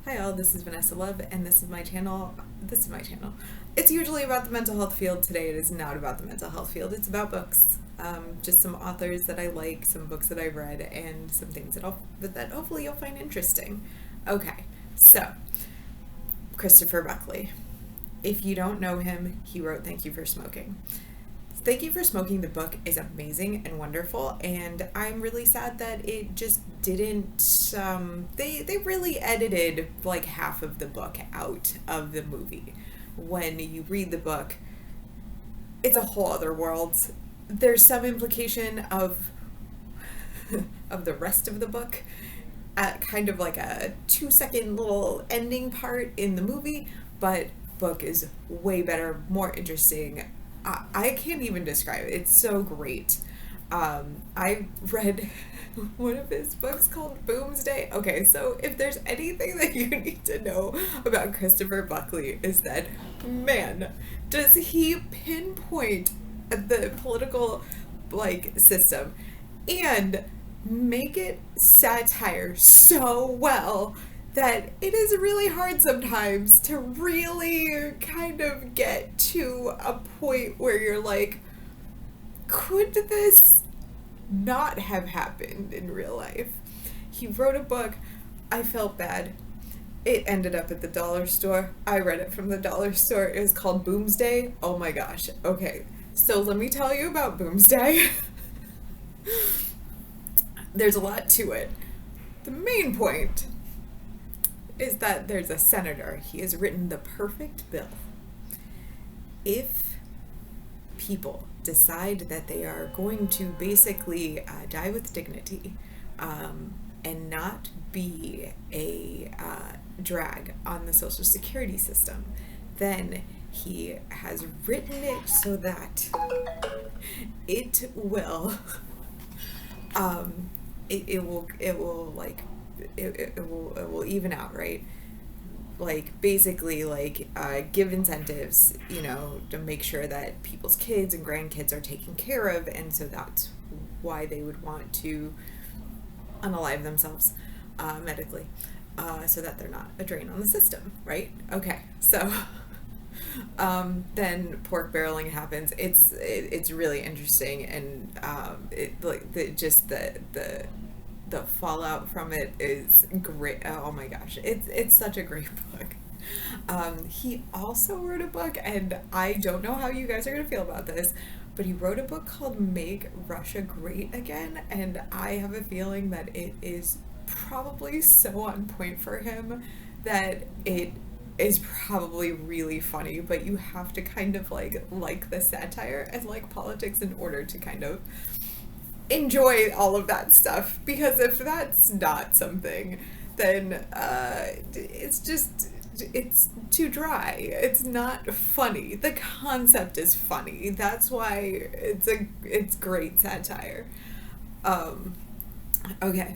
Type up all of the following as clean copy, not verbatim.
Hi all, this is Vanessa Love, and this is my channel. It's usually about the mental health field. Today it is not about the mental health field. It's about books. Just some authors that I like, some books that I've read, and some things that hopefully you'll find interesting. Okay, so Christopher Buckley. If you don't know him, he wrote Thank You for Smoking. Thank You for Smoking, the book, is amazing and wonderful, and I'm really sad that it just didn't, they really edited like half of the book out of the movie. When you read the book, it's a whole other world. There's some implication of the rest of the book at kind of like a 2-second little ending part in the movie, but book is way better, more interesting. I can't even describe it. It's so great. I read one of his books called Boomsday. Okay, so if there's anything that you need to know about Christopher Buckley, is that, man, does he pinpoint the political system and make it satire so well that it is really hard sometimes to really kind of get to a point where you're like, could this not have happened in real life? He wrote a book. I felt bad. It ended up at the dollar store. I read it from the dollar store. It was called Boomsday. Oh my gosh. Okay, so let me tell you about Boomsday. There's a lot to it. The main point is that there's a senator. He has written the perfect bill. If people decide that they are going to basically die with dignity and not be a drag on the Social Security system, then he has written it so that it will it will even out, right? Like, basically, give incentives, to make sure that people's kids and grandkids are taken care of, and so that's why they would want to unalive themselves medically, so that they're not a drain on the system, right? Okay, so then pork barreling happens. It's really interesting, and the fallout from it is great. Oh my gosh, it's such a great book. He also wrote a book, and I don't know how you guys are gonna feel about this, but he wrote a book called Make Russia Great Again, and I have a feeling that it is probably so on point for him that it is probably really funny, but you have to kind of like the satire and like politics in order to kind of enjoy all of that stuff, because if that's not something, then it's too dry. It's not funny. The concept is funny. That's why it's great satire. Okay.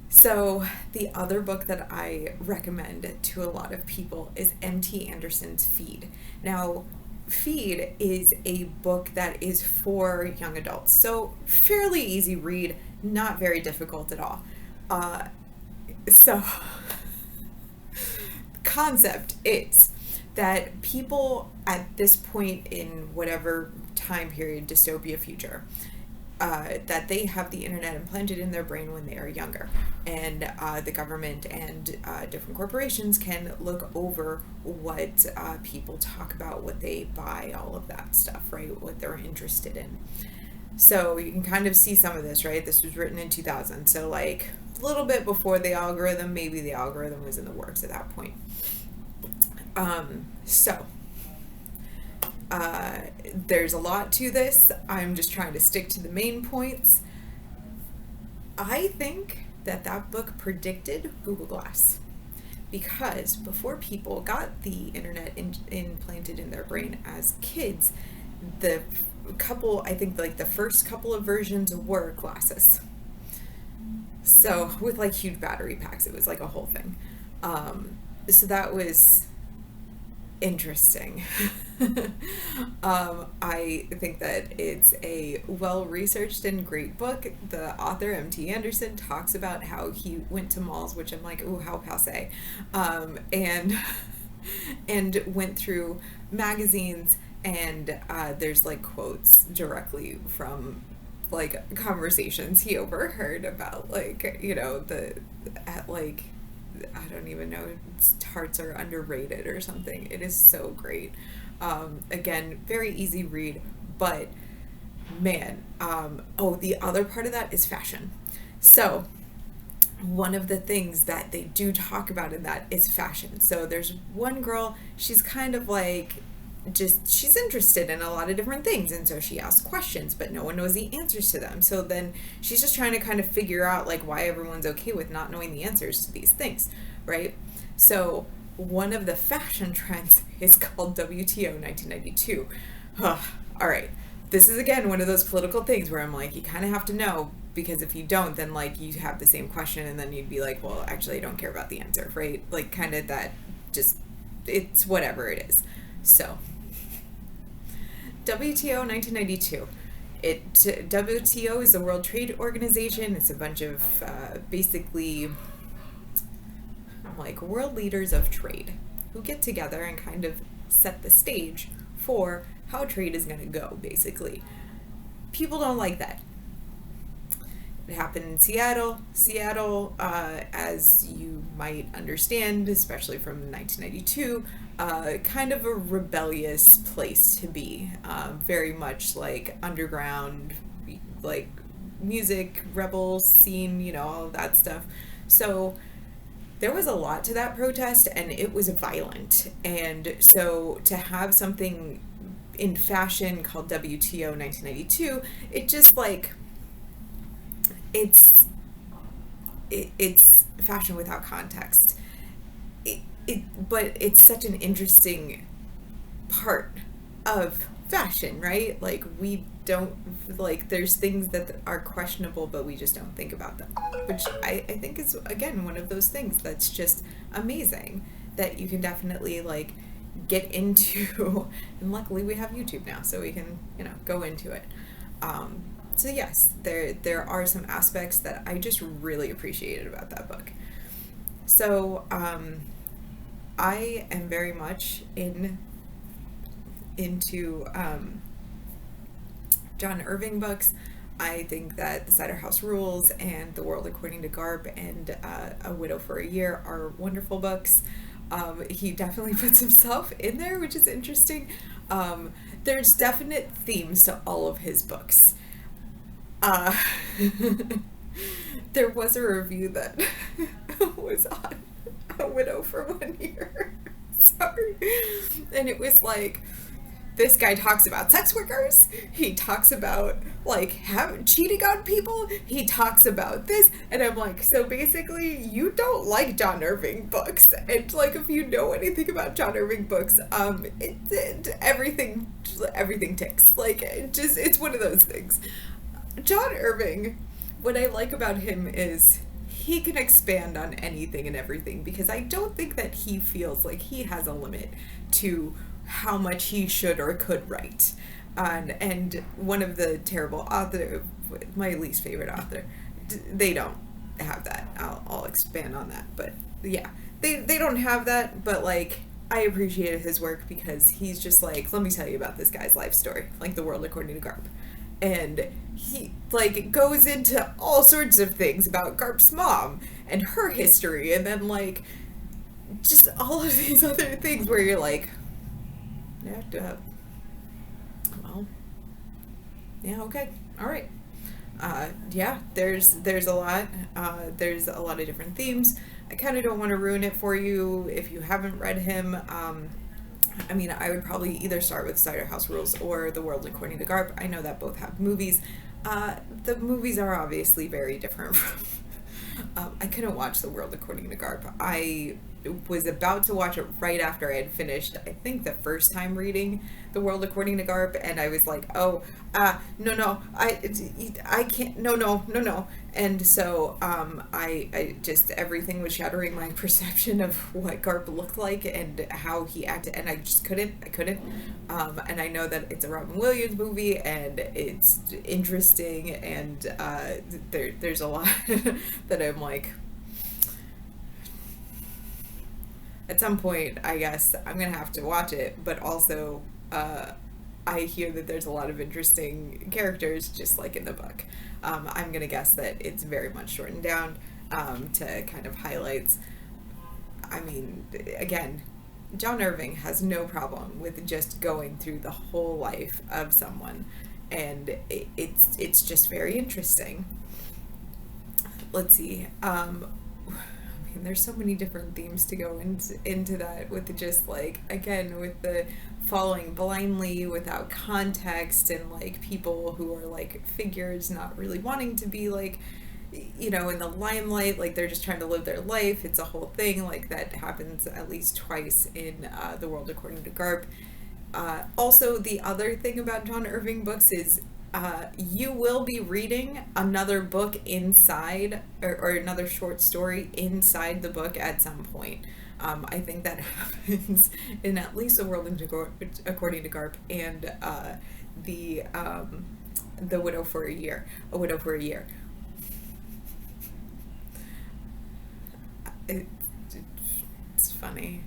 So the other book that I recommend to a lot of people is M.T. Anderson's Feed. Now, Feed is a book that is for young adults, so fairly easy read, not very difficult at all. So the concept is that people at this point in whatever time period, dystopia future, that they have the internet implanted in their brain when they are younger, and the government and different corporations can look over what people talk about, what they buy, all of that stuff, right? What they're interested in. So you can kind of see some of this, right? This was written in 2000, so like a little bit before the algorithm. Maybe the algorithm was in the works at that point. There's a lot to this. I'm just trying to stick to the main points. I think that book predicted Google Glass, because before people got the internet implanted in their brain as kids, the first couple of versions were glasses. So with like huge battery packs, it was like a whole thing. So that was interesting. I think that it's a well-researched and great book. The author, M.T. Anderson, talks about how he went to malls, which I'm like, ooh, how passe, and and went through magazines, and there's like quotes directly from like conversations he overheard about, like, you know, the at like, I don't even know, tarts are underrated or something. It is so great. Again, very easy read, but man, oh, the other part of that is fashion. So one of the things that they do talk about in that is fashion. So there's one girl, she's kind of like, just, she's interested in a lot of different things, and so she asks questions, but no one knows the answers to them. So then she's just trying to kind of figure out like why everyone's okay with not knowing the answers to these things, right? So one of the fashion trends is called WTO 1992. All right, this is again one of those political things where I'm like, you kind of have to know, because if you don't, then like you have the same question and then you'd be like, well, actually I don't care about the answer, right? Like kind of that, just, it's whatever it is. So WTO 1992. WTO is the World Trade Organization. It's a bunch of basically like world leaders of trade who get together and kind of set the stage for how trade is going to go, basically. People don't like that. It happened in Seattle. Seattle, as you might understand, especially from 1992, kind of a rebellious place to be. Very much like underground, like music, rebel scene, you know, all of that stuff. So there was a lot to that protest, and it was violent. And so to have something in fashion called WTO 1992, it just like, it's fashion without context. But it's such an interesting part of fashion, right? Like we don't, like there's things that are questionable, but we just don't think about them, which I think is again one of those things that's just amazing, that you can definitely like get into, and luckily we have YouTube now, so we can, you know, go into it. So yes, there are some aspects that I just really appreciated about that book. So I am very much into John Irving books. I think that The Cider House Rules and The World According to Garp and A Widow for a Year are wonderful books. He definitely puts himself in there, which is interesting. There's definite themes to all of his books. There was a review that was on A Widow for 1 Year. Sorry. And it was like, this guy talks about sex workers, he talks about like cheating on people, he talks about this, and I'm like, so basically you don't like John Irving books. And like, if you know anything about John Irving books, everything ticks. Like it's one of those things. John Irving, what I like about him is he can expand on anything and everything, because I don't think that he feels like he has a limit to how much he should or could write. And one of the terrible author, my least favorite author, they don't have that. I'll expand on that, but yeah, they don't have that. But like, I appreciated his work because he's just like, let me tell you about this guy's life story, like The World According to Garp. And he like goes into all sorts of things about Garp's mom and her history, and then like just all of these other things where you're like, yeah, well, yeah, okay, all right. Yeah, there's a lot. There's a lot of different themes. I kind of don't want to ruin it for you if you haven't read him. I mean, I would probably either start with Cider House Rules or The World According to Garp. I know that both have movies. The movies are obviously very different I couldn't watch The World According to Garp. I was about to watch it right after I had finished, I think, the first time reading The World According to Garp, and I was like, oh, no, I can't, no. And so I just, everything was shattering my perception of what Garp looked like and how he acted, and I just couldn't. And I know that it's a Robin Williams movie, and it's interesting, and there's a lot that I'm like, at some point, I guess I'm gonna have to watch it, but also I hear that there's a lot of interesting characters, just like in the book. I'm gonna guess that it's very much shortened down to kind of highlights. I mean, again, John Irving has no problem with just going through the whole life of someone, and it's just very interesting. Let's see. There's so many different themes to go into that, with just like, again, with the following blindly without context, and like people who are like figures not really wanting to be like, you know, in the limelight, like they're just trying to live their life. It's a whole thing like that happens at least twice in The World According to Garp. Also, the other thing about John Irving books is you will be reading another book inside, or another short story inside the book at some point. I think that happens in at least The World According to Garp and the Widow for a Year. A Widow for a Year. It's funny.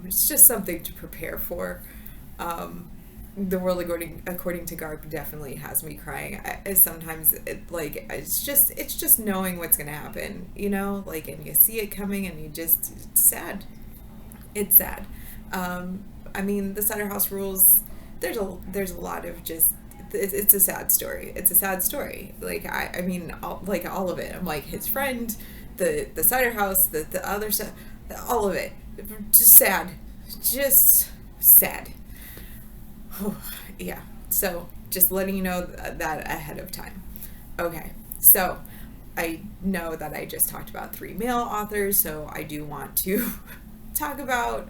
It's just something to prepare for. The World According to Garp definitely has me crying. Sometimes it's just knowing what's gonna happen, you know, like, and you see it coming, and it's sad. It's sad. I mean, the Cider House Rules. There's a lot of just. It's a sad story. It's a sad story. Like I mean, all of it. I'm like his friend, the cider house, the other stuff, all of it. Just sad. Just sad. Yeah, so just letting you know that ahead of time. Okay, so I know that I just talked about 3 male authors, so I do want to talk about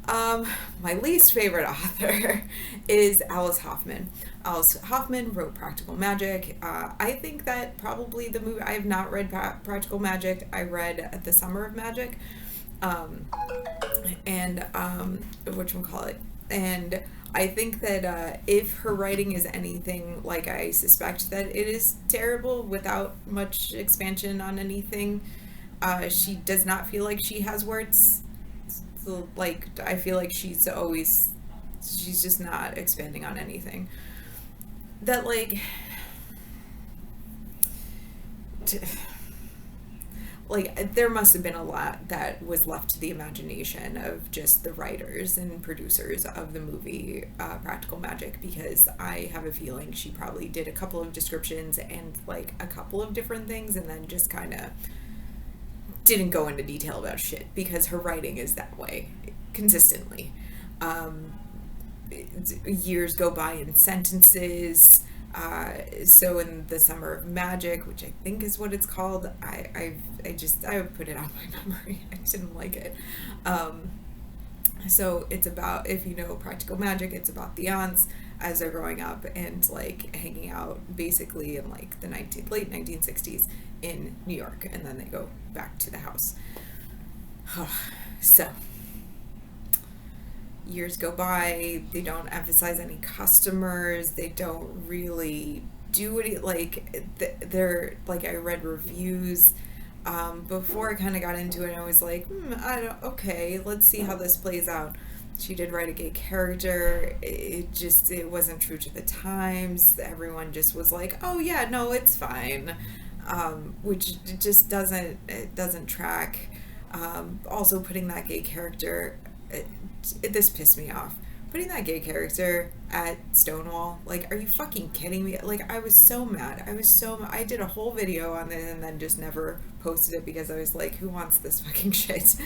my least favorite author is Alice Hoffman. Alice Hoffman wrote Practical Magic. I think that probably the movie, I have not read Practical Magic. I read The Summer of Magic, and whatchamacallit, and I think that if her writing is anything like I suspect that it is terrible without much expansion on anything, she does not feel like she has words. So, like, I feel like she's just not expanding on anything. That, like, there must have been a lot that was left to the imagination of just the writers and producers of the movie Practical Magic, because I have a feeling she probably did a couple of descriptions and like a couple of different things, and then just kind of didn't go into detail about shit, because her writing is that way consistently. Years go by in sentences. So in The Summer of Magic, which I think is what it's called, I would put it on my memory. I didn't like it. So it's about, if you know Practical Magic, it's about the aunts as they're growing up and like hanging out basically in like the late 1960s in New York, and then they go back to the house. So years go by, they don't emphasize any customers, they don't really do it, like, they're, like, I read reviews before I kind of got into it, and I was like, okay, let's see how this plays out. She did write a gay character, it wasn't true to the times, everyone just was like, oh yeah, no, it's fine, which just doesn't track. Also putting that gay character, this pissed me off. Putting that gay character at Stonewall, like, are you fucking kidding me? Like, I was so mad. I did a whole video on it and then just never posted it because I was like, who wants this fucking shit?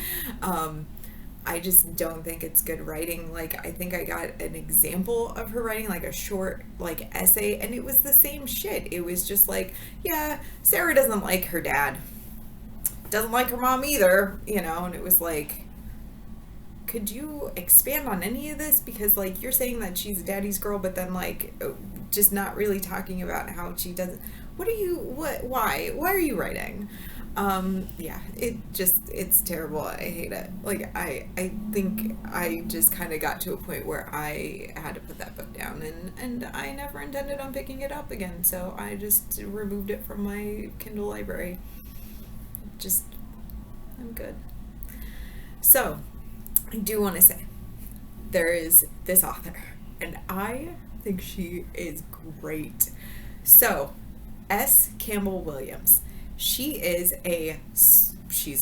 I just don't think it's good writing. Like, I think I got an example of her writing, like a short, essay, and it was the same shit. It was just like, yeah, Sarah doesn't like her dad. doesn't like her mom either, you know, and it was like, could you expand on any of this? Because, like, you're saying that she's a daddy's girl, but then, like, just not really talking about how she doesn't. Why are you writing? Yeah, it's terrible. I hate it. Like, I think I just kind of got to a point where I had to put that book down, and I never intended on picking it up again, so I just removed it from my Kindle library. I'm good. So, I do want to say, there is this author, and I think she is great. So, Campbell Williams. She's a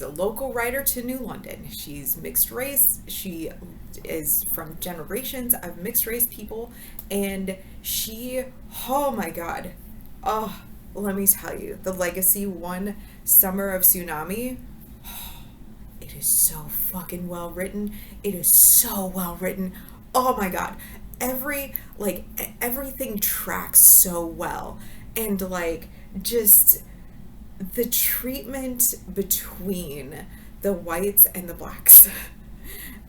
local writer to New London. She's mixed race. She is from generations of mixed race people, and oh my God. Oh, let me tell you, the Legacy One, Summer of Tsunami, it is so fucking well written. It is so well written. Oh my God. Everything tracks so well. And, like, just the treatment between the whites and the blacks.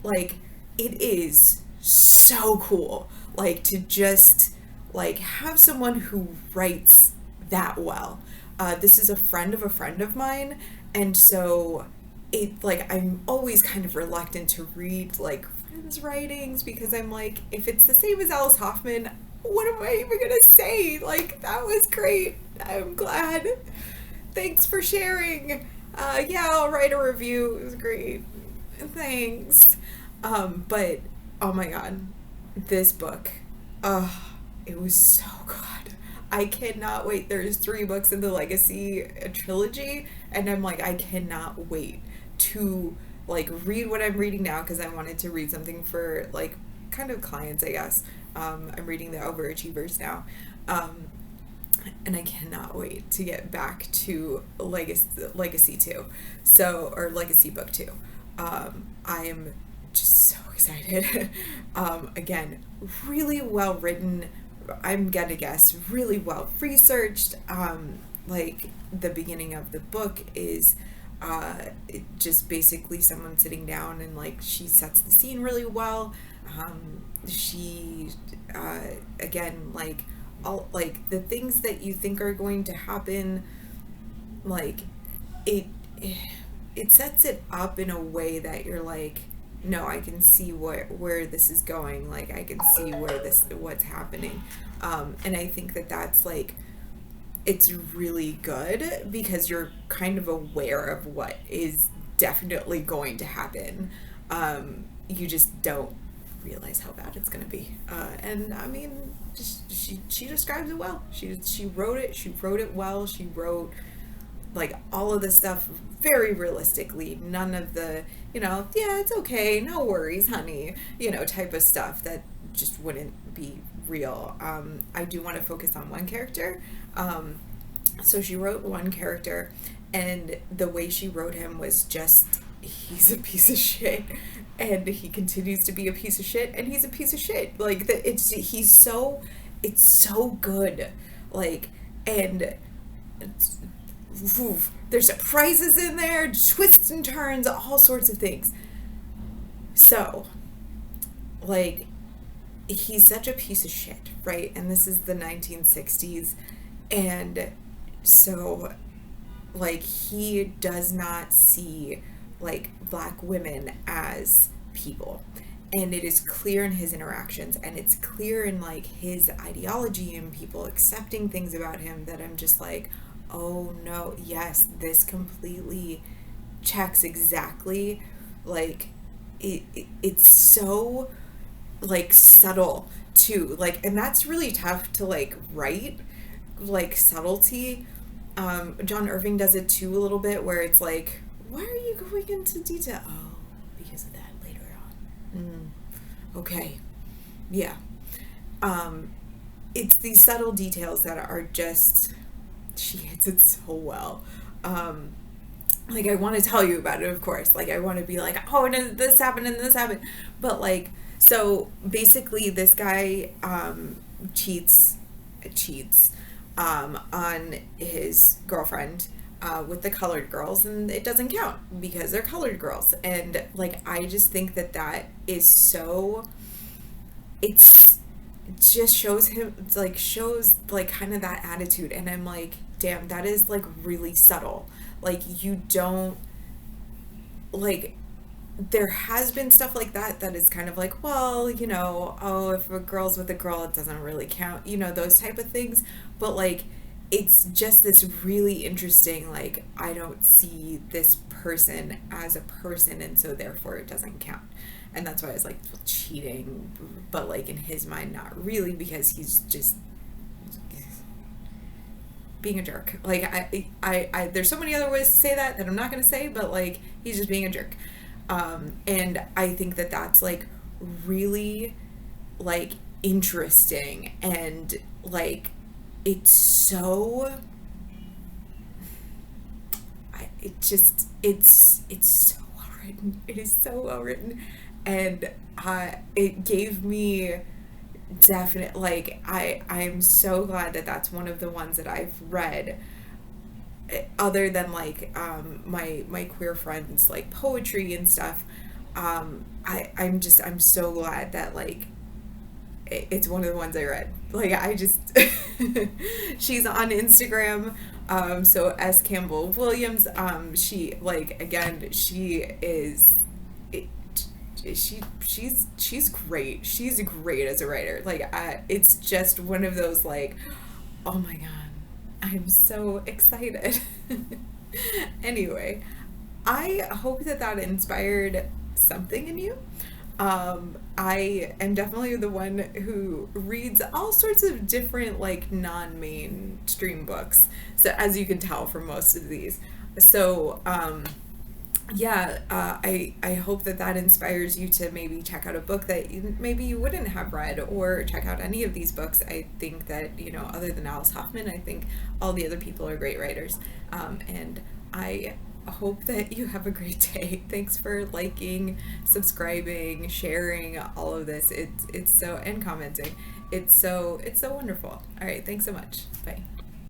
Like, it is so cool. Like, to just, like, have someone who writes that well. This is a friend of mine, and so I'm always kind of reluctant to read, like, friends' writings, because I'm like, if it's the same as Alice Hoffman, what am I even gonna say? Like, that was great. I'm glad. Thanks for sharing. Yeah, I'll write a review. It was great. Thanks. But, oh my God, this book, it was so good. I cannot wait. There's 3 books in the Legacy trilogy, and I'm like, I cannot wait to, like, read what I'm reading now, because I wanted to read something for, like, kind of clients, I guess. I'm reading the Overachievers now. And I cannot wait to get back to Legacy 2. So, or Legacy Book 2. I am just so excited. Again, really well written. I'm gonna guess really well researched. Like, the beginning of the book is just basically someone sitting down, and, like, she sets the scene really well. She again, like, all, like, the things that you think are going to happen, like, it sets it up in a way that you're like, no, I can see where this is going. Like, I can see what's happening. And I think that's, like, it's really good, because you're kind of aware of what is definitely going to happen. You just don't realize how bad it's going to be. And I mean, she describes it well. She wrote it well. She wrote, like, all of the stuff very realistically. None of the, yeah, it's okay, no worries, honey, type of stuff that just wouldn't be real. I do want to focus on one character. So she wrote one character, and the way she wrote him was just, he's a piece of shit, and he continues to be a piece of shit, and he's a piece of shit. Like, it's so good. Like, and there's surprises in there, twists and turns, all sorts of things. So, like, he's such a piece of shit, right? And this is the 1960s, and so, like, he does not see, like, black women as people, and it is clear in his interactions, and it's clear in, like, his ideology and people accepting things about him, that I'm just like, oh no, yes, this completely checks exactly. Like, it's so, like, subtle too, like, and that's really tough to, like, write, like, subtlety. John Irving does it too a little bit, where it's like, why are you going into detail? Oh, because of that later on. Okay. Yeah. It's these subtle details that are just, she hits it so well. Like, I want to tell you about it, of course. Like, I want to be like, oh, and this happened and this happened. But, like, so basically this guy cheats on his girlfriend, with the colored girls, and it doesn't count because they're colored girls. And like, I just think that that is so, it's just shows him, it's like shows like kind of that attitude. And I'm like, damn, that is like really subtle. Like, you don't, like, there has been stuff like that that is kind of like, well, you know, oh, if a girl's with a girl, it doesn't really count, you know, those type of things. But like, it's just this really interesting, like, I don't see this person as a person, and so therefore it doesn't count. And that's why I was like, well, cheating, but like in his mind, not really, because he's just being a jerk. Like, I there's so many other ways to say that I'm not going to say, but like, he's just being a jerk. And I think that that's like really like interesting, and like, it's so, it's so well written. It is so well written, and it gave me definite, like, I'm so glad that that's one of the ones that I've read, other than like my queer friends like poetry and stuff. I'm so glad that like it's one of the ones I read. Like, I just she's on Instagram, so S Campbell Williams. She, like, again, she is she's great. She's great as a writer. Like, it's just one of those, like, oh my god, I'm so excited. Anyway, I hope that that inspired something in you. I am definitely the one who reads all sorts of different, like, non-mainstream books, so, as you can tell from most of these. So, yeah, I hope that that inspires you to maybe check out a book that maybe you wouldn't have read, or check out any of these books. I think that, you know, other than Alice Hoffman, I think all the other people are great writers. And I hope that you have a great day. Thanks for liking, subscribing, sharing, all of this. It's so, and commenting. It's so wonderful. All right, thanks so much. Bye.